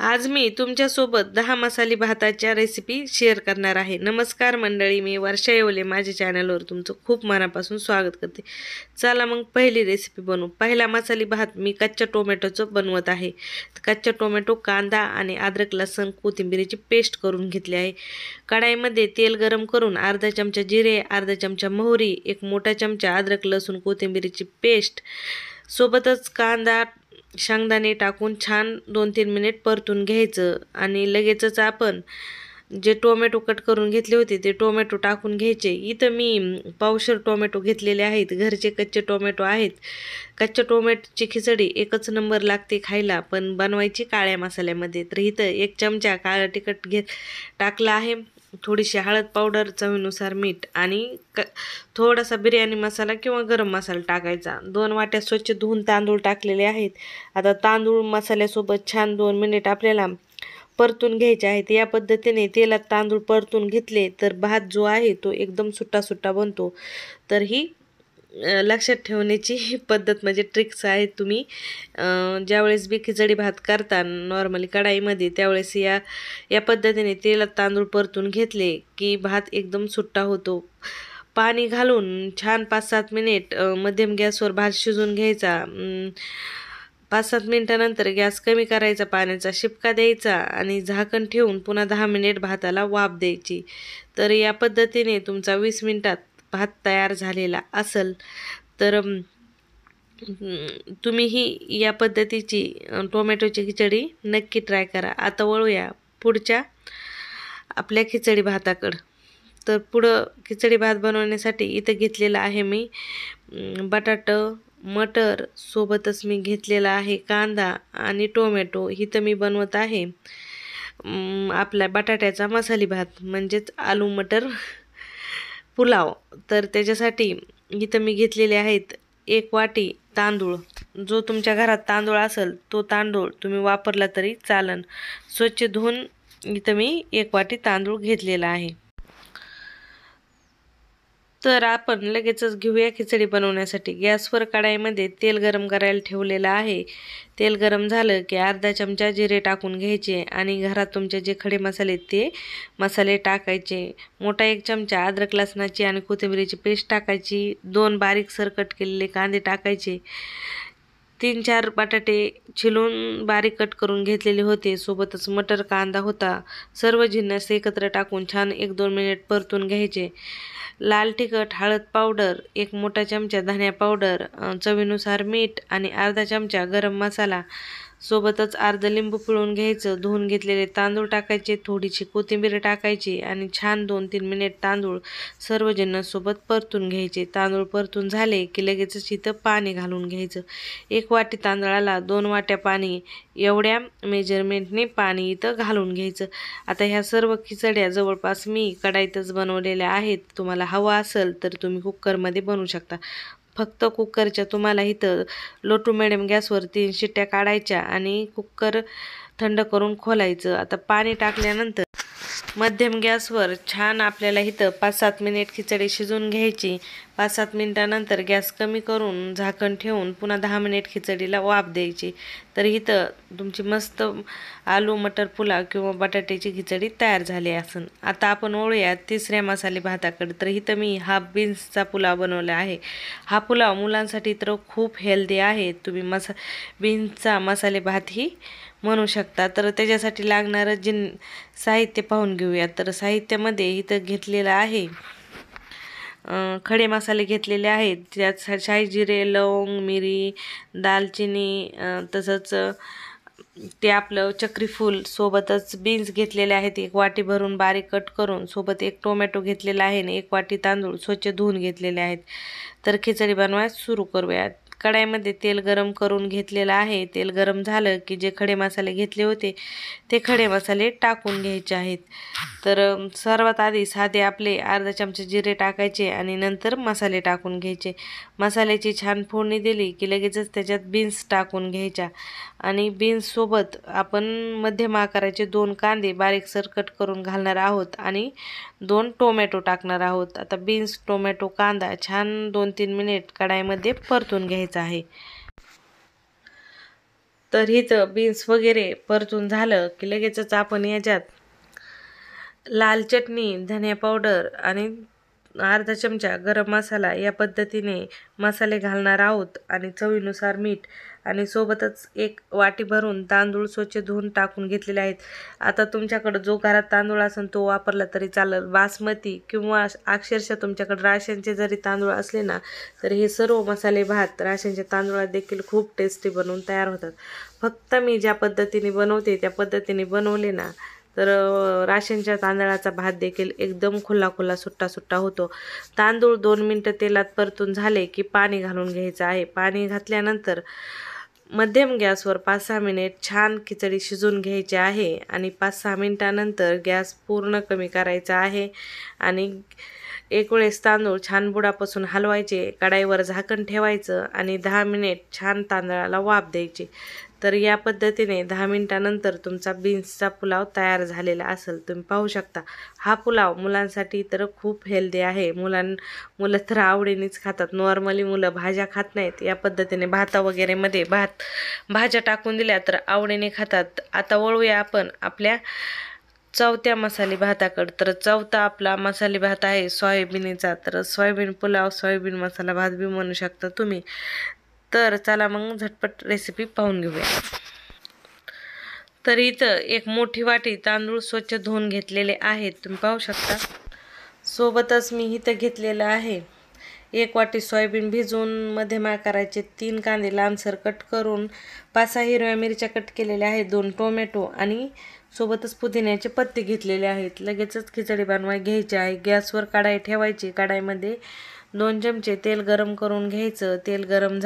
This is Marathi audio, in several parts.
आज मी तुमच्यासोबत 10 मसाली भाताच्या रेसिपी शेअर करणार आहे। नमस्कार मंडळी, मी वर्षा येवले माझ्या चॅनलवर तुमचं खूप मनापासून स्वागत करते। चला मग पहिली रेसिपी बनवू। पहिला मसाली भात मी कच्च्या टोमॅटोचं बनवत आहे। कच्चा टोमॅटो, कांदा आणि अद्रक लसूण कोथिंबीरची पेस्ट करून घेतली आहे। कढाईमध्ये तेल गरम करून अर्धा चमचा जिरे, अर्धा चमचा मोहरी, एक मोठा चमचा अद्रक लसूण कोथिंबीरची पेस्ट सोबतच कांदा शेंगदाणे टाकून छान 2-3 मिनिट परतून घ्यायचं आणि लगेचच आपण जे टोमॅटो कट करून घेतले होते ते टोमॅटो टाकून घ्यायचे। इथं मी पावशेर टोमॅटो घेतलेले आहेत, घरचे कच्चे टोमॅटो आहेत। कच्च्या टोमॅटोची खिचडी एकच नंबर लागते खायला, पण बनवायची काळ्या मसाल्यामध्ये। तर इथं 1 चमचा काळं तिखट टाकला आहे, थोडीशी हळद पावडर, चवीनुसार मीठ आणि थोडासा बिर्याणी मसाला किंवा गरम मसाला टाकायचा। 2 वाट्या स्वच्छ धुवून तांदूळ टाकलेले आहेत। आता तांदूळ मसाल्यासोबत छान 2 मिनिट आपल्याला परतून घ्यायचे आहेत। या पद्धतीने तेलात तांदूळ परतून घेतले तर भात जो आहे तो एकदम सुट्टा सुट्टा बनतो। तर ही लक्षात ठेवण्याची पद्धत म्हणजे ट्रिक्स आहेत। तुम्ही ज्यावेळेस बी खिचडी भात करता नॉर्मली कढाईमध्ये, त्यावेळेस या पद्धतीने तेलात तांदूळ परतून घेतले की भात एकदम सुट्टा होतो। पाणी घालून छान 5-7 मिनिट मध्यम गॅसवर भात शिजून घ्यायचा। 5-7 मिनिटानंतर गॅस कमी करायचा, पाण्याचा शिपका द्यायचा आणि झाकण ठेवून पुन्हा 10 मिनिट भाताला वाफ द्यायची। तर या पद्धतीने तुमचा 20 मिनिटात भात तयार झालेला असेल तर तुम्हीही या पद्धतीची टोमॅटोची खिचडी नक्की ट्राय करा। आता वळूया पुढच्या आपल्या खिचडी भाताकडं। तर पुढं खिचडी भात बनवण्यासाठी इथं घेतलेला आहे मी बटाटं, मटर, सोबतच मी घेतलेला आहे कांदा आणि टोमॅटो। इथं मी बनवत आहे आपला बटाट्याचा मसाली भात म्हणजेच आलू मटर पुलाव। तर त्याच्यासाठी इथं मी घेतलेले आहेत 1 वाटी तांदूळ। जो तुमच्या घरात तांदूळ असेल तो तांदूळ तुम्ही वापरला तरी चालेल। स्वच्छ धुवून इथं मी 1 वाटी तांदूळ घेतलेला आहे। तर आपण लगेचच घेऊया खिचडी बनवण्यासाठी। गॅसवर कढाईमध्ये तेल गरम करायला ठेवलेलं आहे। तेल गरम झालं की अर्धा चमचा जिरे टाकून घ्यायचे आणि घरात तुमचे जे खडे मसाले ते मसाले टाकायचे। मोठा 1 चमचा अद्रक लसणाची आणि कोथिंबीरची पेस्ट टाकायची। 2 बारीकसर कट केलेले कांदे टाकायचे। 3-4 बटाटे छिलून बारीक कट करून घेतलेले होते, सोबतच मटर, कांदा होता। सर्व जिन्नस एकत्र टाकून छान 1-2 मिनिट परतून घ्यायचे। लाल तिखट, हळद पावडर, 1 मोठा चमचा धनिया पावडर, चवीनुसार मीठ आणि अर्धा चमचा गरम मसाला, सोबतच अर्ध लिंबू पिळून घ्यायचं। धुवून घेतलेले तांदूळ टाकायचे, थोडीशी कोथिंबीर टाकायची आणि छान 2-3 मिनिट तांदूळ सर्व जिन्नस सोबत परतून घ्यायचे। तांदूळ परतून झाले की लगेचच इथं पाणी घालून घ्यायचं। 1 वाटी तांदळाला 2 वाट्या पाणी, एवढ्या मेजरमेंटने पाणी इथं घालून घ्यायचं। आता ह्या सर्व खिचड्या जवळपास मी कढाईतच बनवलेल्या आहेत। तुम्हाला हवा असेल तर तुम्ही कुकरमध्ये बनवू शकता। फक्त कुकरच्या तुम्हाला इथं लो टू मिडियम गॅसवर 3 शिट्ट्या काढायच्या आणि कुकर थंड करून खोलायचं। आता पाणी टाकल्यानंतर मध्यम गॅसवर छान आपल्याला इथं 5-7 मिनिट खिचडी शिजवून घ्यायची। 5-7 मिनिटानंतर गॅस कमी करून झाकण ठेवून पुन्हा 10 मिनिट खिचडीला वाफ द्यायची। तर इथं तुमची मस्त आलू मटर पुलाव किंवा बटाट्याची खिचडी तयार झाली असेल। आता आपण वळूया तिसऱ्या मसाले भाताकडे। तर इथं मी हाफ बीन्सचा पुलाव बनवला आहे। हा पुलाव मुलांसाठी तर खूप हेल्दी आहे। तुम्ही बीन्सचा मसाले भातही म्हणू शकता। तर त्याच्यासाठी लागणारं साहित्य पाहून घेऊया। तर साहित्यामध्ये इथं घेतलेलं आहे खडे मसाले घेतलेले आहेत। त्यात शाही जिरे, लवंग, मिरी, दालचिनी, तसंच ते आपलं चक्री फूल, सोबतच बीन्स घेतलेले आहेत 1 वाटी भरून बारीक कट करून, सोबत 1 टोमॅटो घेतलेला आहे आणि 1 वाटी तांदूळ स्वच्छ धुवून घेतलेले आहेत। तर खिचडी बनवायला सुरू करूया। कढाईमध्ये तेल गरम करून घेतलेलं आहे। तेल गरम झालं की जे खडे मसाले घेतले होते ते खडे मसाले टाकून घ्यायचे आहेत। तर सर्वात आधी साधे आपले अर्धा चमचा जिरे टाकायचे आणि नंतर मसाले टाकून घ्यायचे। मसाल्याची छान फोडणी दिली की लगेचच त्याच्यात बीन्स टाकून घ्यायच्या आणि बीन्ससोबत आपण मध्यम आकाराचे 2 कांदे बारीकसर कट करून घालणार आहोत आणि 2 टोमॅटो टाकणार आहोत। आता बीन्स, टोमॅटो, कांदा छान 2-3 मिनिट कढाईमध्ये परतून घ्यायचा आहे। तर इथं बीन्स वगैरे परतून झालं की लगेचच आपण याच्यात लाल चटणी, धनिया पावडर आणि अर्धा चमचा गरम मसाला या पद्धतीने मसाले घालणार आहोत आणि चवीनुसार मीठ आणि सोबतच एक वाटी भरून तांदूळ स्वच्छ धुवून टाकून घेतलेले आहेत. आता तुमच्याकडे जो घरात तांदूळ असेल तो वापरला तरी चालेल. बासमती किंवा अक्षरशः तुमच्याकडे राशनचे जरी तांदूळ असले ना तर हे सर्व मसाले भात राशनच्या तांदूळात देखील खूप टेस्टी बनवून तयार होतात. फक्त मी ज्या पद्धतीने बनवते त्या पद्धतीने बनवले ना तर राशनच्या तांदळाचा भात देखील एकदम खुला खुला सुट्टा सुट्टा होतो. तांदूळ 2 मिनटं तेलात परतून झाले की पाणी घालून घ्यायचं आहे. पाणी घातल्यानंतर मध्यम गॅसवर 5-6 मिनिट छान खिचडी शिजवून घ्यायची आहे आणि 5-6 मिनिटानंतर गॅस पूर्ण कमी करायचा आहे आणि एक वेळेस तांदूळ छान बुडापासून हलवायचे, कढाईवर झाकण ठेवायचं आणि 10 मिनिट छान तांदळाला वाफ द्यायची. तर या पद्धतीने 10 मिनिटानंतर तुमचा बीन्सचा पुलाव तयार झालेला असेल. तुम्ही पाहू शकता हा पुलाव मुलांसाठी तर खूप हेल्दी आहे. मुलं तर आवडीनेच खातात. नॉर्मली मुलं भाज्या खात नाहीत. या पद्धतीने भाजीमध्ये भाज्या टाकून दिल्या तर आवडीने खातात. आता वळूया आपण आपल्या चौथ्या मसाले भाताकडे. तर चौथा आपला मसाले भात आहे सोयाबीनचा. तर सोयाबीन पुलाव, सोयाबीन मसाला भात बी म्हणू शकता तुम्ही. तर चला मग झटपट रेसिपी पाहून घेऊया. तर इथं एक मोठी वाटी तांदूळ स्वच्छ धुवून घेतलेले आहेत, तुम्ही पाहू शकता. सोबतच मी इथं घेतलेलं आहे 1 वाटी सोयाबीन भिजवून मध्यम आकाराचे 3 कांदे लांबसर कट करून, 5-6 हिरव्या मिरच्या कट केलेल्या आहेत, 2 टोमॅटो आणि सोबतच पुदिन्याचे पत्ते घेतलेले आहेत. लगेचच खिचडी बनवायला घ्यायची आहे. गॅसवर कढाई ठेवायची. कढाईमध्ये 2 चमचे तेल गरम करून घ्यायचं. तेल गरम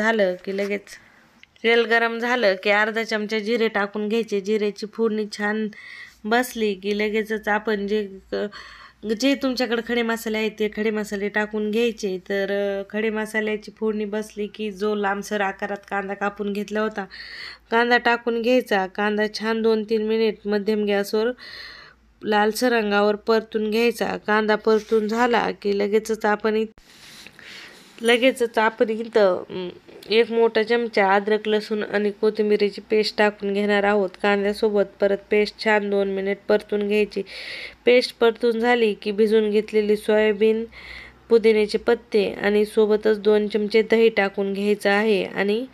झालं की अर्धा चमचा जिरे टाकून घ्यायचे. जिऱ्याची फोडणी छान बसली की लगेचच आपण जे तुमच्याकडे खडे मसाले आहेत ते खडे मसाले टाकून घ्यायचे. तर खडे मसाल्याची फोडणी बसली की जो लांबसर आकारात कांदा कापून घेतला होता कांदा टाकून घ्यायचा. कांदा छान 2-3 मिनिट मध्यम गॅसवर लालसर रंगावर परतून घ्यायचा. कांदा परतून झाला की लगेचच आपण इथं 1 मोठा चमचा अद्रक, लसूण आणि कोथिंबीरीची पेस्ट टाकून घेणार आहोत. कांद्यासोबत परत पेस्ट छान 2 मिनिट परतून घ्यायची. पेस्ट परतून झाली की भिजून घेतलेली सोयाबीन, पुदिन्याचे पत्ते आणि सोबतच 2 चमचे दही टाकून घ्यायचं आहे आणि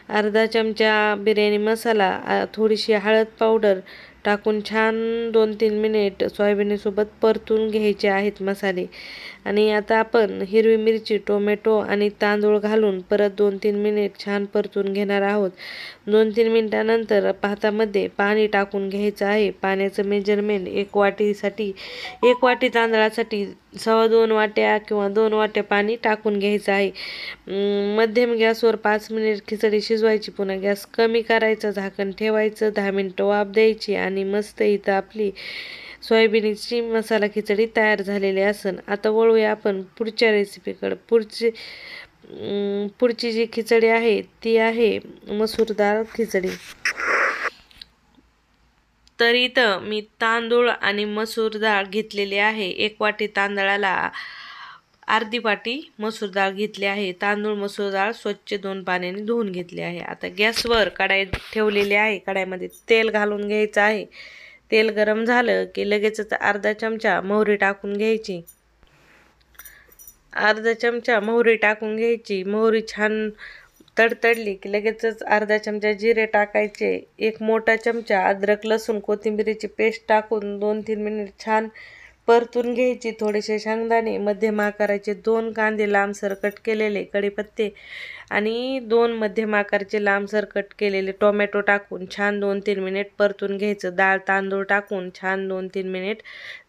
अर्धा चमचा बिर्याणी मसाला, थोडीशी हळद पावडर टाकून छान 2-3 मिनिट सोयाबीनसोबत परतून घ्यायचे आहेत मसाले. आणि आता आपण हिरवी मिरची, टोमॅटो आणि तांदूळ घालून परत 2-3 मिनिट छान परतून घेणार आहोत. 2-3 मिनिटानंतर भातामध्ये पाणी टाकून घ्यायचं आहे. पाण्याचं मेजरमेंट 1 वाटी तांदळासाठी 2.25 वाट्या किंवा 2 वाट्या पाणी टाकून घ्यायचं आहे. मध्यम गॅसवर 5 मिनिट खिचडी शिजवायची. पुन्हा गॅस कमी करायचा, झाकण ठेवायचं, 10 मिनिटं वाफ द्यायची आणि मस्त इथं आपली सोयाबीनची मसाला खिचडी तयार झालेली असेल. आता वळूया आपण पुढच्या रेसिपीकडे. पुढची जी खिचडी आहे ती आहे मसूर डाळ खिचडी. तर इथं मी तांदूळ आणि मसूर डाळ घेतलेली आहे. 1 वाटी तांदळाला अर्धी वाटी मसूर डाळ घेतली आहे. तांदूळ, मसूर डाळ स्वच्छ 2 पाण्याने धुवून घेतली आहे. आता गॅसवर कढाई ठेवलेली आहे. कढाईमध्ये तेल घालून घ्यायचं आहे. तेल गरम झालं की लगेचच अर्धा चमचा मोहरी टाकून घ्यायची. मोहरी छान तडतडली की लगेचच अर्धा चमचा जिरे टाकायचे. 1 मोठा चमचा अद्रक, लसूण, कोथिंबीरीची पेस्ट टाकून 2-3 मिनिट छान परतून घ्यायची. थोडेसे शेंगदाणे, मध्यम आकाराचे 2 कांदे लांबसर कट केलेले, कढीपत्ते आणि 2 मध्यम आकाराचे लांबसर कट केलेले टोमॅटो टाकून छान 2-3 मिनिट परतून घ्यायचं. डाळ, तांदूळ टाकून छान 2-3 मिनिट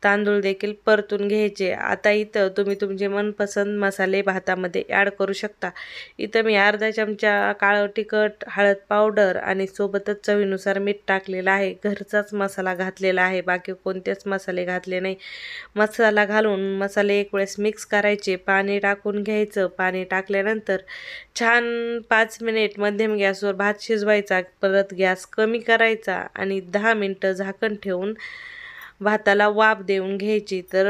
तांदूळ देखील परतून घ्यायचे. आता इथं तुम्ही तुमचे मनपसंत मसाले भातामध्ये ॲड करू शकता. इथं मी अर्धा चमचा काळं तिखट, हळद पावडर आणि सोबतच चवीनुसार मीठ टाकलेलं आहे. घरचाच मसाला घातलेला आहे, बाकी कोणतेच मसाले घातले नाही. मसाला घालून मसाले एक वेळेस मिक्स करायचे. पाणी टाकून घ्यायचं. पाणी टाकल्यानंतर छान 5 मिनिट मध्यम गॅसवर भात शिजवायचा. परत गॅस कमी करायचा आणि 10 मिनिटं झाकण ठेवून भाताला वाफ देऊन घ्यायची. तर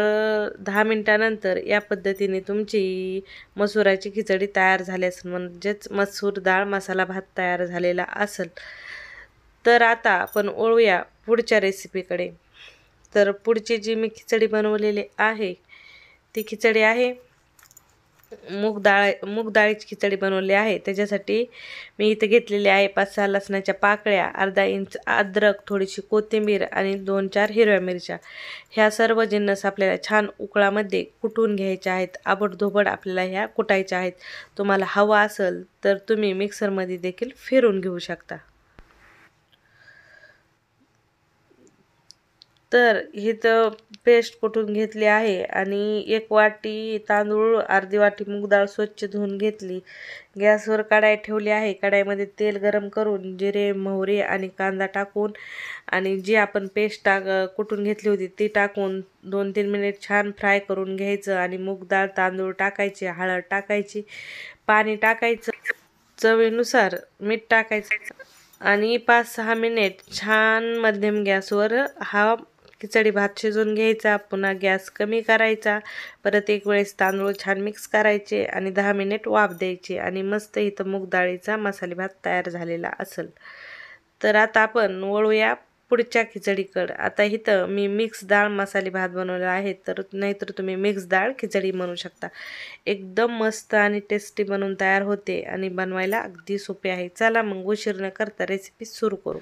10 मिनिटानंतर या पद्धतीने तुमची मसुराची खिचडी तयार झाली असेल, म्हणजेच मसूर डाळ मसाला भात तयार झालेला असेल. तर आता आपण वळूया पुढच्या रेसिपीकडे. तर पुढची जी मी खिचडी बनवलेली आहे ती खिचडी आहे मूग डाळीची खिचडी बनवली आहे. त्याच्यासाठी मी इथे घेतलेली आहे 5-6 लसणाच्या पाकळ्या, अर्धा इंच अद्रक, थोडीशी कोथिंबीर आणि 2-4 हिरव्या मिरच्या. ह्या सर्व जिन्नस आपल्याला छान उकळामध्ये कुटून घ्यायच्या आहेत. आबडधोबड आपल्याला ह्या कुटायच्या आहेत. तुम्हाला हवा असेल तर तुम्ही मिक्सरमध्ये देखील फिरून घेऊ शकता. तर इथं पेस्ट कुटून घेतली आहे आणि 1 वाटी तांदूळ, अर्धी वाटी मूग डाळ स्वच्छ धुवून घेतली. गॅसवर कढाई ठेवली आहे. कढाईमध्ये तेल गरम करून जिरे, मोहरी आणि कांदा टाकून आणि जी आपण पेस्ट कुटून घेतली होती ती टाकून 2-3 मिनिट छान फ्राय करून घ्यायचं आणि मूग डाळ, तांदूळ टाकायचे, हळद टाकायची, पाणी टाकायचं, चवीनुसार मीठ टाकायचं आणि 5-6 मिनिट छान मध्यम गॅसवर हा खिचडी भात शिजवून घ्यायचा. पुन्हा गॅस कमी करायचा. परत एक वेळेस तांदूळ छान मिक्स करायचे आणि 10 मिनिट वाफ द्यायची आणि मस्त इथं मूग डाळीचा मसाले भात तयार झालेला असेल. तर आता आपण वळूया पुढच्या खिचडीकडं. आता इथं मी मिक्स डाळ मसाले भात बनवला आहे. तर नाहीतर तुम्ही मिक्स डाळ खिचडी बनवू शकता. एकदम मस्त आणि टेस्टी बनवून तयार होते आणि बनवायला अगदी सोपे आहे. चला मग उशीर न करता रेसिपी सुरू करू.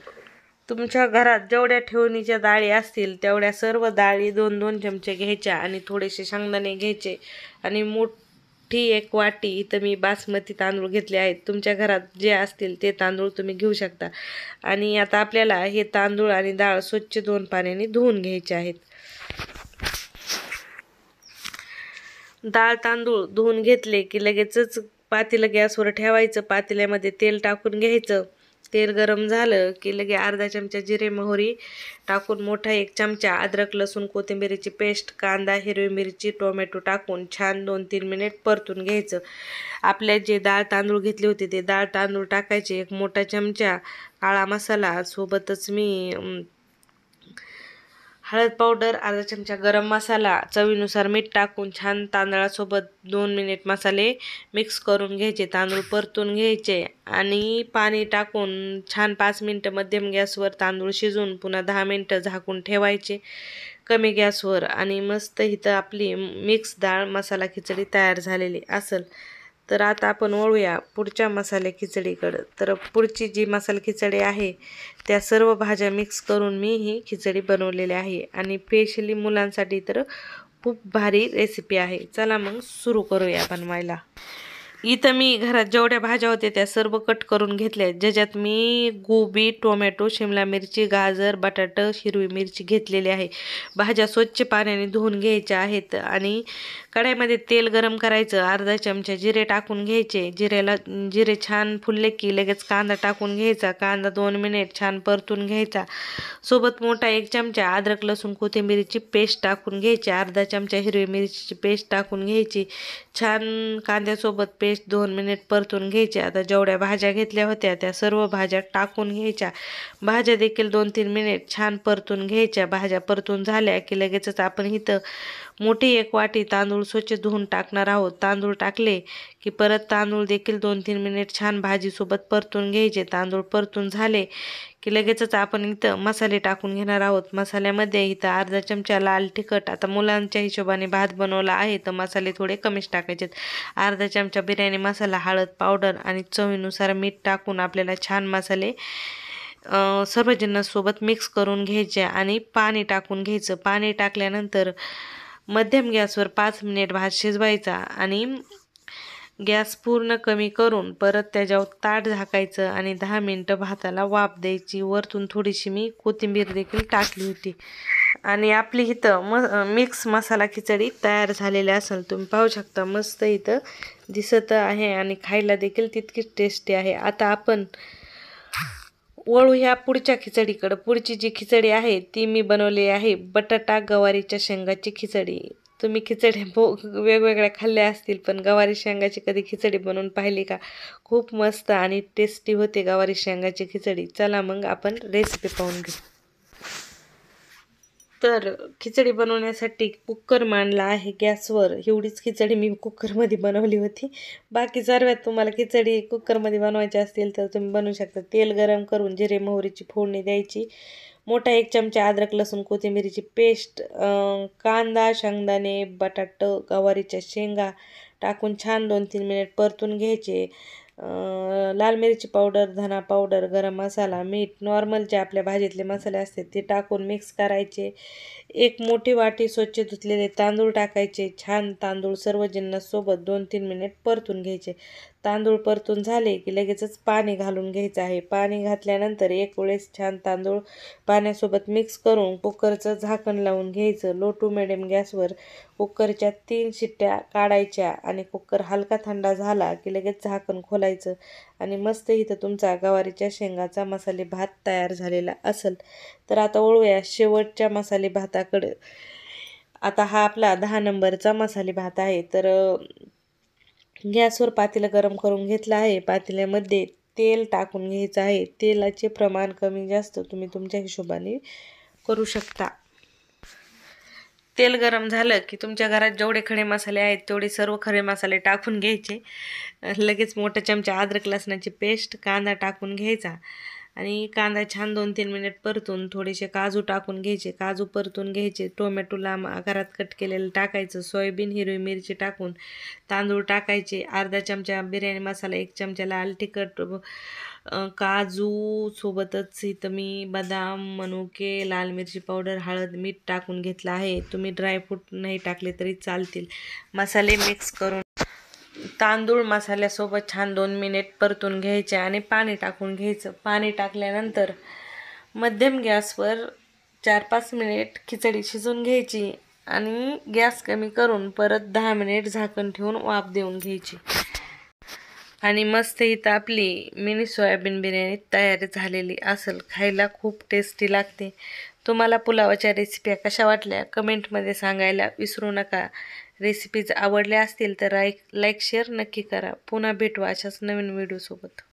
तुमच्या घरात जेवढ्या ठेवणीच्या डाळी असतील तेवढ्या सर्व डाळी 2-2 चमचे घ्यायच्या आणि थोडेसे शेंगदाणे घ्यायचे आणि मोठी 1 वाटी इथं मी बासमती तांदूळ घेतले आहेत. तुमच्या घरात जे असतील ते तांदूळ तुम्ही घेऊ शकता. आणि आता आपल्याला हे तांदूळ आणि डाळ स्वच्छ 2 पाण्याने धुवून घ्यायचे आहेत. डाळ तांदूळ धुवून घेतले की लगेचच पातेलं गॅसवर ठेवायचं. पातेल्यामध्ये तेल टाकून घ्यायचं. तेल गरम झालं की लगे अर्धा चमचा जिरे, मोहरी टाकून मोठा 1 चमचा अद्रक, लसूण, कोथिंबीरीची पेस्ट, कांदा, हिरवी मिरची, टोमॅटो टाकून छान 2-3 मिनिट परतून घ्यायचं. आपल्या जे डाळ तांदूळ घेतले होते ते डाळ तांदूळ टाकायचे. 1 मोठा चमचा काळा मसाला, सोबतच मी हळद पावडर, अर्धा चमचा गरम मसाला, चवीनुसार मीठ टाकून छान तांदळासोबत 2 मिनिट मसाले मिक्स करून घ्यायचे. तांदूळ परतून घ्यायचे आणि पाणी टाकून छान 5 मिनिटं मध्यम गॅसवर तांदूळ शिजवून पुन्हा 10 मिनिटं झाकून ठेवायचे कमी गॅसवर आणि मस्त इथं आपली मिक्स डाळ मसाला खिचडी तयार झालेली असेल. तर आता आपण वळूया पुढच्या मसाले खिचडीकडं. तर पुढची जी मसाला खिचडी आहे त्या सर्व भाज्या मिक्स करून मी ही खिचडी बनवलेली आहे आणि स्पेशली मुलांसाठी तर खूप भारी रेसिपी आहे. चला मग सुरू करूया बनवायला. इथं मी घरात जेवढ्या भाज्या होत्या त्या सर्व कट करून घेतल्या. ज्याच्यात मी गोबी, टोमॅटो, शिमला मिरची, गाजर, बटाटा, हिरवी मिरची घेतलेली आहे. भाज्या स्वच्छ पाण्याने धुवून घ्यायच्या आहेत आणि कढईमध्ये तेल गरम करायचं. अर्धा चमचा जिरे टाकून घ्यायचे. जिरे छान फुलले की लगेच कांदा टाकून घ्यायचा. कांदा 2 मिनिट छान परतून घ्यायचा. सोबत मोठा 1 चमचा अद्रक, लसूण, कोथिंबीरीची पेस्ट टाकून घ्यायची. अर्धा चमचा हिरवी मिरचीची पेस्ट टाकून घ्यायची. छान कांद्यासोबत पेस्ट 2 मिनिट परतून घ्यायची. आता जेवढ्या भाज्या घेतल्या होत्या त्या सर्व भाज्या टाकून घ्यायच्या. भाज्या देखील 2-3 मिनिट छान परतून घ्यायच्या. भाज्या परतून झाल्या की लगेचच आपण इथं मोठी 1 वाटी तांदूळ स्वच्छ धुवून टाकणार आहोत. तांदूळ टाकले की परत तांदूळ देखील 2-3 मिनिट छान भाजीसोबत परतून घ्यायचे. तांदूळ परतून झाले की लगेचच आपण इथं मसाले टाकून घेणार आहोत. मसाल्यामध्ये इथं अर्धा चमचा लाल तिखट. आता मुलांच्या हिशोबाने भात बनवला आहे तर मसाले थोडे कमीच टाकायचेत. अर्धा चमचा बिर्याणी मसाला, हळद पावडर आणि चवीनुसार मीठ टाकून आपल्याला छान मसाले सर्व जिन्नससोबत मिक्स करून घ्यायचे आणि पाणी टाकून घ्यायचं. पाणी टाकल्यानंतर मध्यम गॅसवर 5 मिनिट भात शिजवायचा आणि गॅस पूर्ण कमी करून परत त्याच्यावर ताट झाकायचं आणि 10 मिनिटं भाताला वाफ द्यायची. वरतून थोडीशी मी कोथिंबीर देखील टाकली होती आणि आपली इथं मिक्स मसाला खिचडी तयार झालेली असेल. तुम्ही पाहू शकता मस्त इथं दिसत आहे आणि खायला देखील तितकीच टेस्टी आहे. आता आपण वळू ह्या पुढच्या खिचडीकडं. पुढची जी खिचडी आहे ती मी बनवली आहे बटाटा गवारीच्या शेंगाची खिचडी. तुम्ही खिचडी वेगवेगळ्या खाल्ल्या असतील पण गवारी शेंगाची कधी खिचडी बनवून पाहिली का? खूप मस्त आणि टेस्टी होते गवारी शेंगाची खिचडी. चला मग आपण रेसिपी पाहून घेऊ. तर खिचडी बनवण्यासाठी कुकर मांडला आहे गॅसवर. एवढीच खिचडी मी कुकरमध्ये बनवली होती. बाकी सर्वात तुम्हाला खिचडी कुकरमध्ये बनवायची असतील तर तुम्ही बनवू शकता. तेल गरम करून जिरे मोहरीची फोडणी द्यायची. मोठा 1 चमचा अद्रक लसूण कोथिंबीरीची पेस्ट, कांदा, शेंगदाणे, बटाटं, गवारीच्या शेंगा टाकून छान 2-3 मिनिट परतून घ्यायचे. लाल मिरची पावडर, धना पावडर, गरम मसाला, मीठ, नॉर्मल जे आपल्या भाजीतले मसाले असतात ते टाकून मिक्स करायचे. 1 मोठी वाटी स्वच्छ धुतलेले तांदूळ टाकायचे. छान तांदूळ सर्व जिन्नससोबत 2-3 मिनिट परतून घ्यायचे. तांदूळ परतून झाले की लगेचच पाणी घालून घ्यायचं आहे. पाणी घातल्यानंतर एक वेळेस छान तांदूळ पाण्यासोबत मिक्स करून कुकरचं झाकण लावून घ्यायचं. लो टू मिडियम गॅसवर कुकरच्या 3 शिट्ट्या काढायच्या आणि कुकर हलका थंडा झाला की लगेच झाकण खोलायचं आणि मस्त इथं तुमचा गवारीच्या शेंगाचा मसाले भात तयार झालेला असेल. तर आता वळूया शेवटच्या मसाले भाताकडे. आता हा आपला 10 नंबरचा मसाले भात आहे. तर गॅसवर पातेलं गरम करून घेतलं आहे. पातेल्यामध्ये तेल टाकून घ्यायचं आहे. तेलाचे प्रमाण कमी जास्त तुम्ही तुमच्या हिशोबाने करू शकता. तेल गरम झालं की तुमच्या घरात जेवढे खडे मसाले आहेत तेवढे सर्व खडे मसाले टाकून घ्यायचे. लगेच मोठा चमचा अद्रक लसणाची पेस्ट, कांदा टाकून घ्यायचा आणि कांदा छान 2-3 मिनिट परतून थोडेसे काजू टाकून घ्यायचे. काजू परतून घ्यायचे. टोमॅटो लांब आकारात कट केलेलं टाकायचं. सोयाबीन, हिरवी मिरची टाकून तांदूळ टाकायचे. अर्धा चमचा बिर्याणी मसाला, 1 चमचा लाल तिखट, काजू सोबतच इथं मी बदाम, मनुके, लाल मिरची पावडर, हळद, मीठ टाकून घेतलं आहे. तुम्ही ड्रायफ्रूट नाही टाकले तरी चालतील. मसाले मिक्स करून तांदूळ मसाल्यासोबत छान 2 मिनिट परतून घ्यायचे आणि पाणी टाकून घ्यायचं. पाणी टाकल्यानंतर मध्यम गॅसवर 4-5 मिनिट खिचडी शिजवून घ्यायची आणि गॅस कमी करून परत 10 मिनिट झाकण ठेवून वाफ देऊन घ्यायची. आणि मस्त इथं आपली मिनी सोयाबीन बिर्याणी तयार झालेली असेल. खायला खूप टेस्टी लागते. तुम्हाला पुलावाच्या रेसिपी कशा वाटल्या कमेंटमध्ये सांगायला विसरू नका. रेसिपीज आवडल्या असतील तर लाईक शेअर नक्की करा. पुन्हा भेटू अशाच नवीन व्हिडिओसोबत.